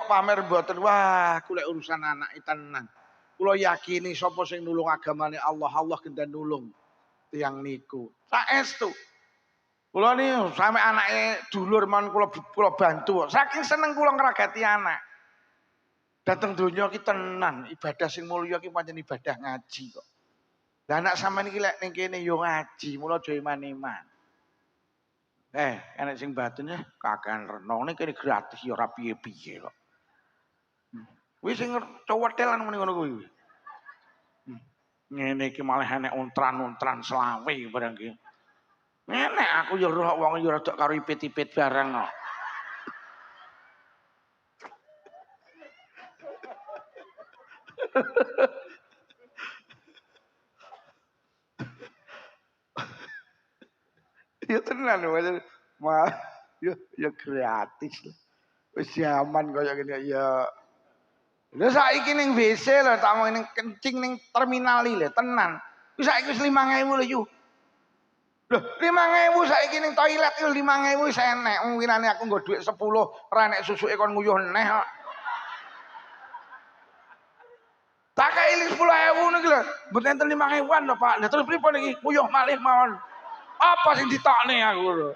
kok pamer mboten. Wah, kula urusan anak tenan. Kula yakini sapa sing nulung agamane Allah, Allah gendhan nulung tiyang niku. Saestu. Kula ni sampe anake dulur mon kula bantu. Saking seneng kula ngragati anak. Dateng donya ki tenan, ibadah sing mulya ki pancen ibadah ngaji kok. Lah anak sampean iki lek ning kene yo ngaji, mula aja iman-iman. Enek sing batin kakean renong ning kene gratis ya ora piye-piye kok. Kuwi sing cowetlan muni ngono kuwi. Ngene iki malah enek untran-untran selawe barang ki. Enek aku ya roh wong ya rada karo ipit-ipit barang kok. Ya tenan mah ya gratis. Wis aman kaya ngene ya. Lha saiki ning WC lho tak mau ning kencing ning terminal lho tenan. Wis saiki wis 5.000 lho yu. Lho 5.000 saiki ning toilet yo 5.000 wis enek. Ngirane aku nggo dhuwit 10 ora enek susuke kon nguyuh neh kok. Tak kei 10.000 niki lho. Mboten enten 5.000-an lho Pak. Lah terus pripun iki? Nguyuh malih mawon. Apa sing ditokne aku lho.